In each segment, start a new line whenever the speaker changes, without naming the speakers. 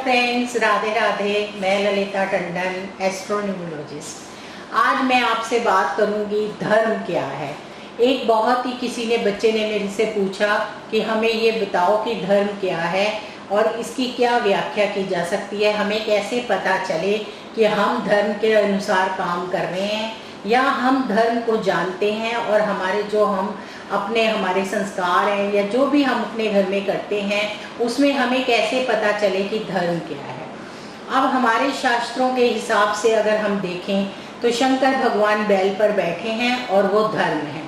Friends, Radhe Radhe. मैं ललिता टंडन, एस्ट्रोन्यूमरोलॉजिस्ट। आज मैं आपसे बात करूंगी धर्म क्या है। एक बहुत ही किसी ने बच्चे ने मेरे से पूछा कि हमें ये बताओ कि धर्म क्या है और इसकी क्या व्याख्या की जा सकती है, हमें कैसे पता चले कि हम धर्म के अनुसार काम कर रहे हैं या हम धर्म को जानते हैं और हमारे जो हम हमारे संस्कार हैं या जो भी हम अपने घर में करते हैं उसमें हमें कैसे पता चले कि धर्म क्या है। अब हमारे शास्त्रों के हिसाब से अगर हम देखें तो शंकर भगवान बैल पर बैठे हैं और वो धर्म है।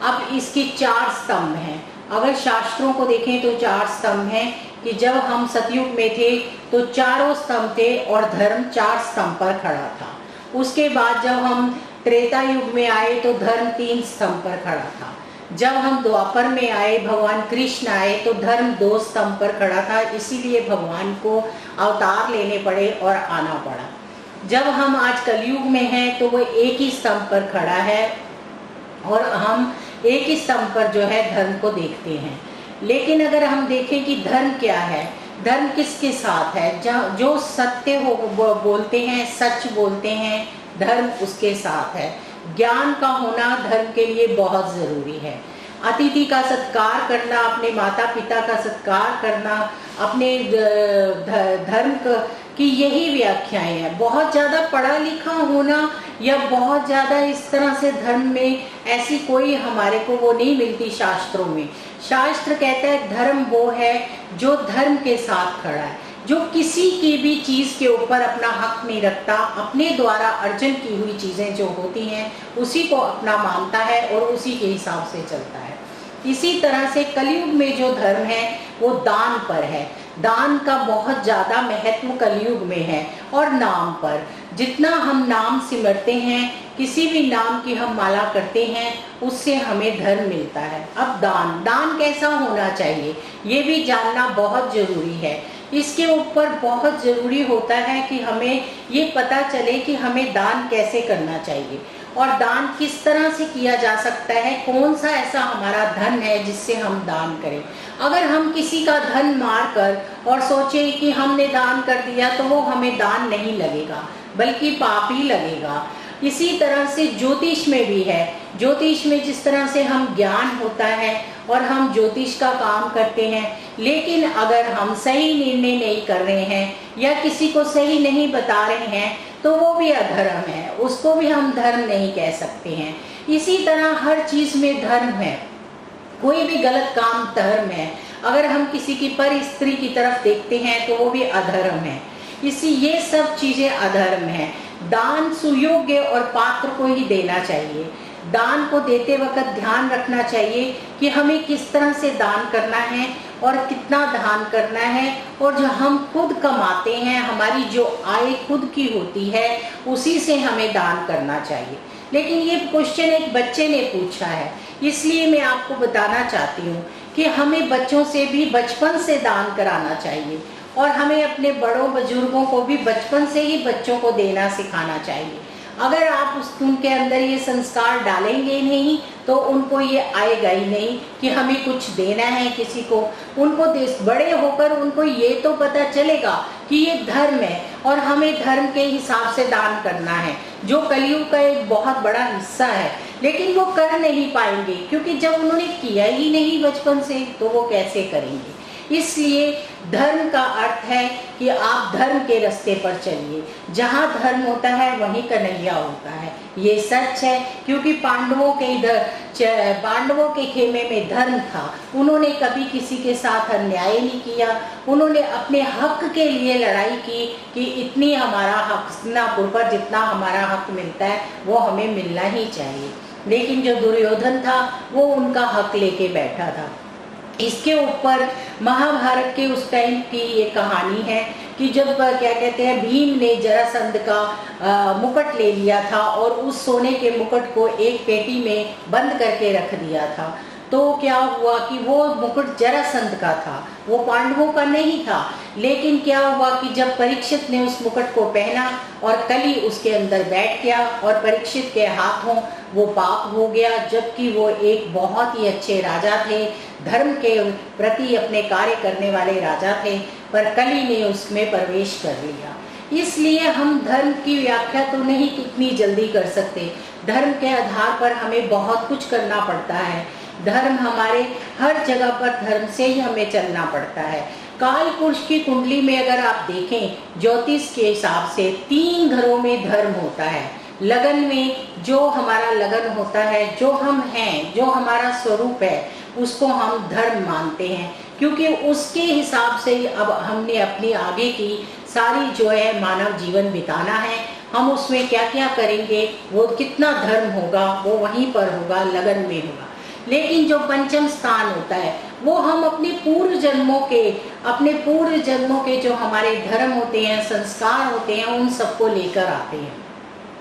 अब इसके 4 स्तंभ हैं। अगर शास्त्रों को देखें तो 4 स्तंभ हैं कि जब हम सतयुग में थे तो चारों स्तंभ थे और धर्म 4 स्तंभ पर खड़ा था। उसके बाद जब हम त्रेता युग में आए तो धर्म 3 स्तंभ पर खड़ा था। जब हम द्वापर में आए, भगवान कृष्ण आए तो धर्म 2 स्तंभ पर खड़ा था, इसीलिए भगवान को अवतार लेने पड़े और आना पड़ा। जब हम आज कलयुग में हैं तो वो एक ही स्तंभ पर खड़ा है और हम एक ही स्तंभ पर जो है धर्म को देखते हैं। लेकिन अगर हम देखें कि धर्म क्या है, धर्म किसके साथ है, जो सत्य हो बोलते हैं, सच बोलते हैं, धर्म उसके साथ है। ज्ञान का होना धर्म के लिए बहुत जरूरी है। अतिथि का सत्कार करना, अपने माता पिता का सत्कार करना, अपने धर्म की यही व्याख्याएं हैं। बहुत ज़्यादा पढ़ा लिखा होना या बहुत ज़्यादा इस तरह से धर्म में ऐसी कोई हमारे को वो नहीं मिलती शास्त्रों में। शास्त्र कहता है धर्म वो है जो धर्म के साथ खड़ा है, जो किसी की भी चीज़ के ऊपर अपना हक नहीं रखता, अपने द्वारा अर्जन की हुई चीज़ें जो होती हैं उसी को अपना मानता है और उसी के हिसाब से चलता है। इसी तरह से कलयुग में जो धर्म है वो दान पर है। दान का बहुत ज़्यादा महत्व कलयुग में है और नाम पर। जितना हम नाम सिमरते हैं, किसी भी नाम की हम माला करते हैं, उससे हमें धर्म मिलता है। अब दान कैसा होना चाहिए ये भी जानना बहुत ज़रूरी है। इसके ऊपर बहुत ज़रूरी होता है कि हमें ये पता चले कि हमें दान कैसे करना चाहिए और दान किस तरह से किया जा सकता है, कौन सा ऐसा हमारा धन है जिससे हम दान करें। अगर हम किसी का धन मार कर और सोचें कि हमने दान कर दिया तो वो हमें दान नहीं लगेगा बल्कि पाप ही लगेगा। इसी तरह से ज्योतिष में भी है। ज्योतिष में जिस तरह से हम ज्ञान होता है और हम ज्योतिष का काम करते हैं, लेकिन अगर हम सही निर्णय नहीं कर रहे हैं या किसी को सही नहीं बता रहे हैं तो वो भी अधर्म है, उसको भी हम धर्म नहीं कह सकते हैं। इसी तरह हर चीज़ में धर्म है, कोई भी गलत काम धर्म है। अगर हम किसी की पर स्त्री की तरफ देखते हैं तो वो भी अधर्म है। ये सब चीज़ें अधर्म है। दान सुयोग्य और पात्र को ही देना चाहिए। दान को देते वक्त ध्यान रखना चाहिए कि हमें किस तरह से दान करना है और कितना दान करना है, और जो हम खुद कमाते हैं, हमारी जो आय खुद की होती है, उसी से हमें दान करना चाहिए। लेकिन ये क्वेश्चन एक बच्चे ने पूछा है, इसलिए मैं आपको बताना चाहती हूँ कि हमें बच्चों से भी बचपन से दान कराना चाहिए और हमें अपने बड़ों बुजुर्गों को भी बचपन से ही बच्चों को देना सिखाना चाहिए। अगर आप उनके अंदर ये संस्कार डालेंगे नहीं तो उनको ये आएगा ही नहीं कि हमें कुछ देना है किसी को। उनको बड़े होकर उनको ये तो पता चलेगा कि ये धर्म है और हमें धर्म के हिसाब से दान करना है, जो कलयुग का एक बहुत बड़ा हिस्सा है। लेकिन वो कर नहीं पाएंगे क्योंकि जब उन्होंने किया ही नहीं बचपन से तो वो कैसे करेंगे। इसलिए धर्म का अर्थ है कि आप धर्म के रास्ते पर चलिए। जहाँ धर्म होता है वहीं कन्हैया होता है, ये सच है। क्योंकि पांडवों के खेमे में धर्म था। उन्होंने कभी किसी के साथ अन्याय नहीं किया। उन्होंने अपने हक के लिए लड़ाई की कि इतनी हमारा हक, हस्तिनापुर पर जितना हमारा हक मिलता है वो हमें मिलना ही चाहिए। लेकिन जो दुर्योधन था वो उनका हक लेके बैठा था। इसके ऊपर महाभारत के उस टाइम की ये कहानी है कि जब क्या कहते हैं, भीम ने जरासंध का मुकुट ले लिया था और उस सोने के मुकुट को एक पेटी में बंद करके रख दिया था। तो क्या हुआ कि वो मुकुट जरासंध का था, वो पांडवों का नहीं था। लेकिन क्या हुआ कि जब परीक्षित ने उस मुकुट को पहना और कली उसके अंदर बैठ गया और परीक्षित के हाथों वो पाप हो गया, जबकि वो एक बहुत ही अच्छे राजा थे, धर्म के प्रति अपने कार्य करने वाले राजा थे। पर कली ने उसमें प्रवेश कर लिया। इसलिए हम धर्म की व्याख्या तो नहीं इतनी जल्दी कर सकते। धर्म के आधार पर हमें बहुत कुछ करना पड़ता है। धर्म हमारे हर जगह पर धर्म से ही हमें चलना पड़ता है। काल पुरुष की कुंडली में अगर आप देखें ज्योतिष के हिसाब से 3 घरों में धर्म होता है। लगन में जो हमारा लगन होता है, जो हम हैं, जो हमारा स्वरूप है, उसको हम धर्म मानते हैं, क्योंकि उसके हिसाब से अब हमने अपनी आगे की सारी जो है मानव जीवन बिताना है। हम उसमें क्या क्या करेंगे, वो कितना धर्म होगा, वो वहीं पर होगा, लगन में होगा। लेकिन जो पंचम स्थान होता है वो हम अपने पूर्व जन्मों के जो हमारे धर्म होते हैं, संस्कार होते हैं, उन सबको लेकर आते हैं।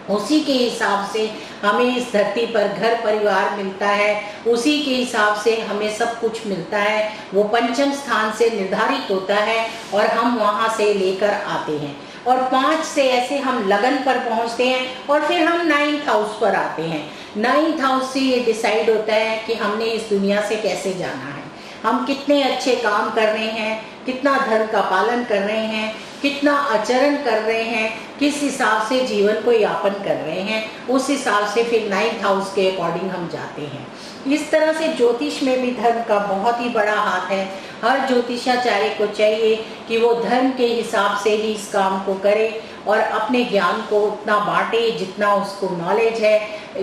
उसी के हिसाब से हमें इस धरती पर घर परिवार मिलता है, उसी के हिसाब से हमें सब कुछ मिलता है। वो पंचम स्थान से निर्धारित होता है और हम वहाँ से लेकर आते हैं। और 5 से ऐसे हम लगन पर पहुँचते हैं और फिर हम 9th हाउस पर आते हैं। 9th हाउस से ये डिसाइड होता है कि हमने इस दुनिया से कैसे जाना है, हम कितने अच्छे काम कर रहे हैं, कितना धर्म का पालन कर रहे हैं, कितना आचरण कर रहे हैं, किस हिसाब से जीवन को यापन कर रहे हैं, उस हिसाब से फिर 9th हाउस के अकॉर्डिंग हम जाते हैं। इस तरह से ज्योतिष में भी धर्म का बहुत ही बड़ा हाथ है। हर ज्योतिषाचार्य को चाहिए कि वो धर्म के हिसाब से ही इस काम को करे और अपने ज्ञान को उतना बांटे जितना उसको नॉलेज है,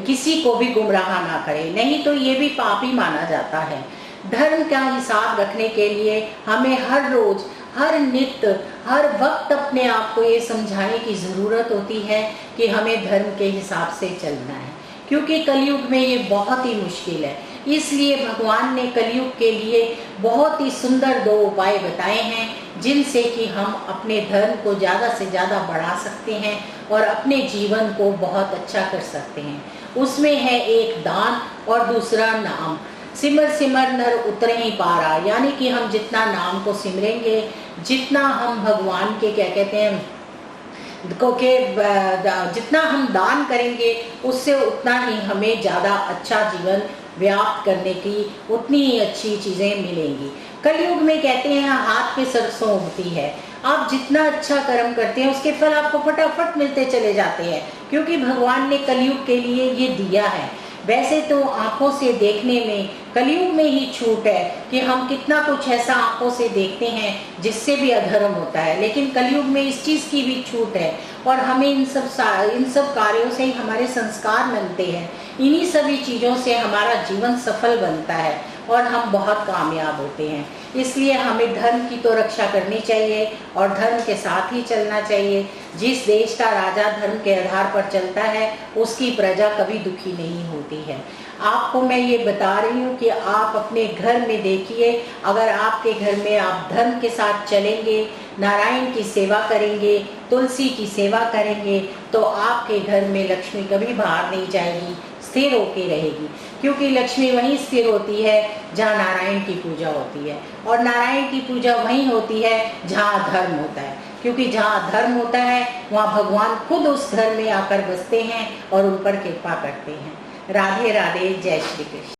किसी को भी गुमराह ना करे, नहीं तो ये भी पाप ही माना जाता है। धर्म का हिसाब रखने के लिए हमें हर रोज, हर नित्य, हर वक्त अपने आप को ये समझाने की ज़रूरत होती है कि हमें धर्म के हिसाब से चलना है, क्योंकि कलयुग में ये बहुत ही मुश्किल है। इसलिए भगवान ने कलयुग के लिए बहुत ही सुंदर 2 उपाय बताए हैं, जिनसे कि हम अपने धर्म को ज़्यादा से ज़्यादा बढ़ा सकते हैं और अपने जीवन को बहुत अच्छा कर सकते हैं। उसमें है एक दान और दूसरा नाम। सिमर सिमर नर उतरे ही पारा, यानी कि हम जितना नाम को सिमरेंगे, जितना हम भगवान के क्या कहते हैं जितना हम दान करेंगे, उससे उतना ही हमें ज़्यादा अच्छा जीवन व्याप्त करने की उतनी ही अच्छी चीज़ें मिलेंगी। कलयुग में कहते हैं हाथ पे सरसों उगती है। आप जितना अच्छा कर्म करते हैं उसके फल आपको फटाफट मिलते चले जाते हैं, क्योंकि भगवान ने कलयुग के लिए ये दिया है। वैसे तो आँखों से देखने में कलयुग में ही छूट है कि हम कितना कुछ ऐसा आँखों से देखते हैं जिससे भी अधर्म होता है, लेकिन कलयुग में इस चीज़ की भी छूट है और हमें इन सब कार्यों से ही हमारे संस्कार बनते हैं। इन्हीं सभी चीज़ों से हमारा जीवन सफल बनता है और हम बहुत कामयाब होते हैं। इसलिए हमें धर्म की तो रक्षा करनी चाहिए और धर्म के साथ ही चलना चाहिए। जिस देश का राजा धर्म के आधार पर चलता है उसकी प्रजा कभी दुखी नहीं होती है। आपको मैं ये बता रही हूँ कि आप अपने घर में देखिए, अगर आपके घर में आप धर्म के साथ चलेंगे, नारायण की सेवा करेंगे, तुलसी की सेवा करेंगे, तो आपके घर में लक्ष्मी कभी बाहर नहीं जाएगी, स्थिर होके रहेगी। क्योंकि लक्ष्मी वहीं स्थिर होती है जहाँ नारायण की पूजा होती है, और नारायण की पूजा वहीं होती है जहाँ धर्म होता है, क्योंकि जहाँ धर्म होता है वहाँ भगवान खुद उस घर में आकर बसते हैं और उन पर कृपा करते हैं। राधे राधे, जय श्री कृष्ण।